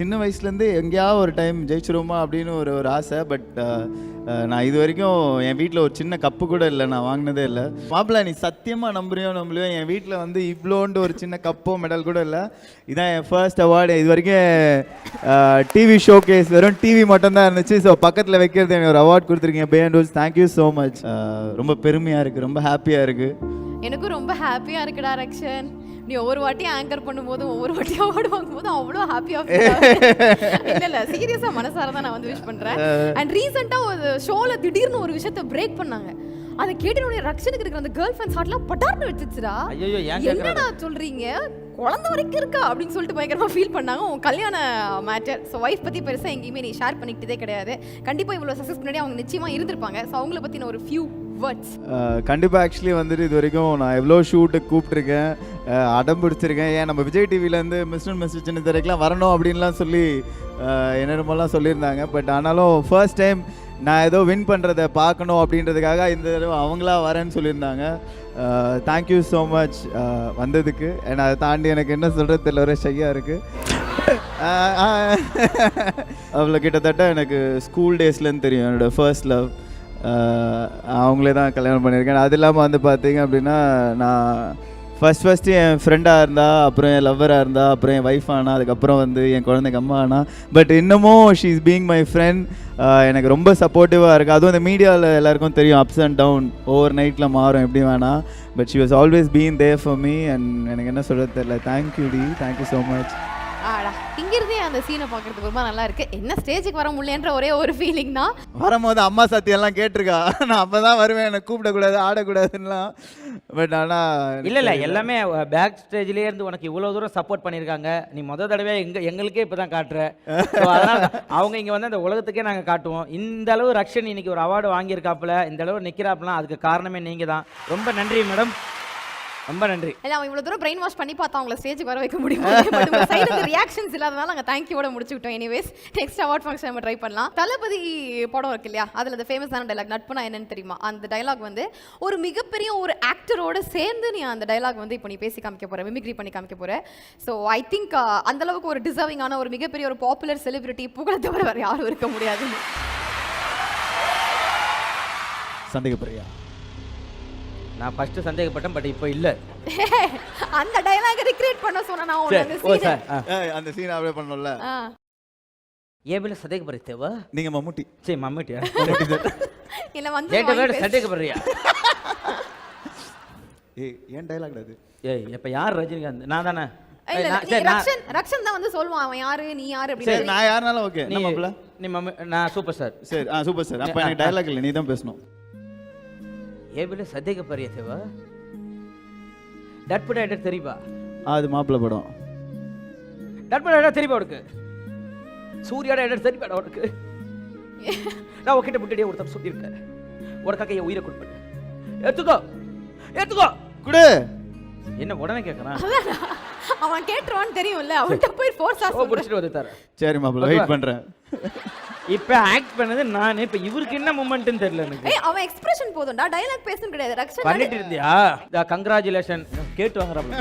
சின்ன வயசுலேருந்து எங்கேயாவது ஒரு டைம் ஜெயிச்சிருவோமா அப்படின்னு ஒரு ஆசை. பட் நான் இது வரைக்கும் என் வீட்டில் ஒரு சின்ன கப்பு கூட இல்லை, நான் வாங்கினதே இல்லை. மாப்பிள்ள நீ சத்தியமாக நம்புறியோ என் வீட்டில் வந்து இவ்வளோண்டு ஒரு சின்ன கப்போ மெடல் கூட இல்லை. இதான் என் ஃபர்ஸ்ட் அவார்டு. இது வரைக்கும் டிவி ஷோ கேஸ் வெறும் டிவி மட்டும்தான் இருந்துச்சு. ஸோ பக்கத்தில் வைக்கிறது எனக்கு ஒரு அவார்ட் கொடுத்துருக்கீங்க. பே அண்ட் ரூல்ஸ், தேங்க்யூ ஸோ மச். ரொம்ப பெருமையாக இருக்குது, ரொம்ப ஹாப்பியாக இருக்குது. எனக்கும் ரொம்ப ஹாப்பியாக இருக்குடா ரக்ஷன். நீ ஒவ்வொரு வாட்டியும் ஆங்கர் பண்ணும்போதும் ஒவ்வொரு வாட்டியும் அவார்டு வாங்கும்போதும் அவ்வளோ ஹாப்பியாக இல்லை சீரியஸாக மனசார தான் நான் வந்து விஷ் பண்ணுறேன். அண்ட் ரீசெண்டாக ஒரு ஷோவில் திடீர்னு ஒரு விஷயத்தை பிரேக் பண்ணாங்க. அதை கேட்டு ரக்ஷனுக்கு இருக்கிற அந்த கேர்ள் ஃப்ரெண்ட்ஸ் ஹார்ட்லாம் பட்டார்னு வச்சுச்சுடா. என்னடா சொல்றீங்க, குழந்தை வரைக்கும் இருக்கா அப்படின்னு சொல்லிட்டு பயங்கரமாக ஃபீல் பண்ணாங்க. உன் கல்யாண மேட்டர், ஸோ ஒய்ஃப் பற்றி பெருசாக எங்கேயுமே நீ ஷேர் பண்ணிக்கிட்டதே கிடையாது. கண்டிப்பாக இவ்வளோ சக்ஸஸ் முன்னாடி அவங்க நிச்சயமாக இருந்திருப்பாங்க. ஸோ அவங்கள பற்றின ஒரு ஃபியூ வேர்ட்ஸ். கண்டிப்பாக ஆக்சுவலி வந்துட்டு இது வரைக்கும் நான் எவ்வளோ ஷூட்டுக்கு கூப்பிட்ருக்கேன், அடம் பிடிச்சிருக்கேன். ஏன் நம்ம விஜய் டிவிலேருந்து மிஸ்டர் சின்ன திரைக்கெலாம் வரணும் அப்படின்லாம் சொல்லி என்னென்னமோலாம் சொல்லியிருந்தாங்க. பட் ஆனாலும் ஃபர்ஸ்ட் டைம் நான் ஏதோ வின் பண்ணுறதை பார்க்கணும் அப்படின்றதுக்காக இந்த தடவை அவங்களா வரேன்னு சொல்லியிருந்தாங்க. தேங்க்யூ ஸோ மச் வந்ததுக்கு. ஏன்னா அதை தாண்டி எனக்கு என்ன சொல்கிறது தெரியல, ஒரே ஷையாக இருக்குது. அவ்வளோ கிட்டத்தட்ட எனக்கு ஸ்கூல் டேஸ்லேருந்து தெரியும், என்னோடய ஃபர்ஸ்ட் லவ் அவங்களே தான் கல்யாணம் பண்ணியிருக்கேன். அது இல்லாமல் வந்து பார்த்தீங்க அப்படின்னா நான் ஃபஸ்ட்டு என் ஃப்ரெண்டாக இருந்தா, அப்புறம் என் லவ்வராக இருந்தா, அப்புறம் என் ஒய்ஃப் ஆனா, அதுக்கப்புறம் வந்து என் குழந்தைக்கு அம்மா ஆனா. பட் இன்னமும் she is being my friend. எனக்கு ரொம்ப சப்போர்ட்டிவாக இருக்குது. அதுவும் இந்த மீடியாவில் எல்லாருக்கும் தெரியும் அப்ஸ் அண்ட் டவுன், ஓவர் நைட்டில் மாறும் எப்படி வேணாம். But she was always been there for me. And எனக்கு என்ன சொல்கிறது தெரியல. தேங்க்யூ டி, தேங்க்யூ ஸோ மச். ஆடா இங்கிருந்தே அந்த சீனை பார்க்கறதுக்கு ரொம்ப நல்லா இருக்கு. என்ன ஸ்டேஜுக்கு வர முடியலன்ற ஒரே ஒரு ஃபீலிங் தான். வரும்போது அம்மா சத்தியெல்லாம் கேட்டிருக்கா, நான் அப்போ தான் வருவேன், என்னை கூப்பிடக்கூடாது ஆடக்கூடாதுன்னெலாம். பட் ஆனால் இல்லை எல்லாமே பேக் ஸ்டேஜ்லேயே இருந்து உனக்கு இவ்வளோ தூரம் சப்போர்ட் பண்ணியிருக்காங்க. நீ முதல் தடவை எங்களுக்கே இப்போ தான் காட்டுற. அதனால் அவங்க இங்கே வந்து அந்த உலகத்துக்கே நாங்கள் காட்டுவோம். இந்த அளவு ரக்ஷன் இன்னைக்கு ஒரு அவார்டு வாங்கியிருக்காப்புல, இந்த அளவு நிற்கிறாப்புலாம், அதுக்கு காரணமே நீங்கள் தான். ரொம்ப நன்றி மேடம், ரொம்ப நன்றி. இல்லை அவன் இவ்வளோ தூரம் பிரெயின் வாஷ் பண்ணி பார்த்தா அவங்கள ஸ்டேஜுக்கு வர வைக்க முடியும். பட் உங்கள் சைடு ரியாக்ஷன்ஸ் இல்லாதனால நாங்கள் தேங்க்யூவோட முடிச்சுக்கிட்டோம். எனிவேஸ் நெக்ஸ்ட் அவார்ட் ஃபங்க்ஷன் நம்ம ட்ரை பண்ணலாம். தளபதி படம் இருக்கு இல்லையா, அதில் அந்த ஃபேமஸான டைலாக் நட்புனா என்னன்னு தெரியுமா? அந்த டைலாக் வந்து ஒரு மிகப்பெரிய ஒரு ஆக்டரோட சேர்ந்து நீ அந்த டைலாக் வந்து இப்போ நீ பேசி காமிக்க போகிற, மிமிக்ரி பண்ணி காமிக்க போகிற. ஸோ ஐ திங்க் அந்தளவுக்கு ஒரு டிசர்விங்கான ஒரு மிகப்பெரிய ஒரு பாப்புலர் செலிபிரிட்டி புகழ தவிர வேறு யாரும் இருக்க முடியாது. சந்தேகப்படுறியா? நான் ஃபர்ஸ்ட் சந்தேகப்பட்டேன், பட் இப்போ இல்லை. அந்த டயலாக் ரீக்ரியேட் பண்ண சொன்னா நான் அந்த சீன் அப்படியே பண்ணல. ஏபில சந்தேகப்படுறீவா? நீங்க மம்முட்டி. சரி மம்முட்டியா? இல்ல வந்து ஏட்ட வேற சந்தேகப்படுறியா? ஏய் ஏன் டயலாக் அது? ஏய் இப்ப யார் ரஜினிகாந்த்? நான் தானே. ரக்ஷன் தான் வந்து சொல்வான் அவன் யாரு நீ யாரு அப்படி. சரி நான் யாரனாலும் ஓகே. நம்ம மாப்ள நீ மம்மி, நான் சூப்பர் ஸ்டார். சரி சூப்பர் ஸ்டார். அப்ப எனக்கு டயலாக் இல்ல, நீ தான் பேசணும். ஏபில சந்தேகப்படுறியவா? டட் பட எடர் தெரியுமா? அது மாப்ள படம். டட் பட எடர் தெரியுமா உனக்கு? சூர்யாட எடர் தெரியுமா உனக்கு? நான் உன்கிட்ட முன்னாடியே ஒருத்தர் சொல்லியிருக்கேன், உனக்காக என் உயிரை கொடுப்பேன், எடுத்துக்கோ குடு. என்ன உடனே கேட்கறான்? அவன் கேட்றான்னு தெரியும்ல, அவன்கிட்ட போய் ஃபோர்ஸ் ஆ புடிச்சிட்டு வந்து தர. சரி மாப்ள வெயிட் பண்றேன். இப்ப ஆக்ட் பண்ணது நான். இப்ப இவருக்கு என்ன மூமெண்ட்னு தெரியல எனக்கு. ஏய் அவன் எக்ஸ்பிரஷன் போதும்டா, டயலாக் பேசணும் கிடையாது. ரக்ஷன் பண்ணிட்டு இருந்தியா? கங்க்ராச்சுலேஷன் கேட்டு வாங்குறாப்ல.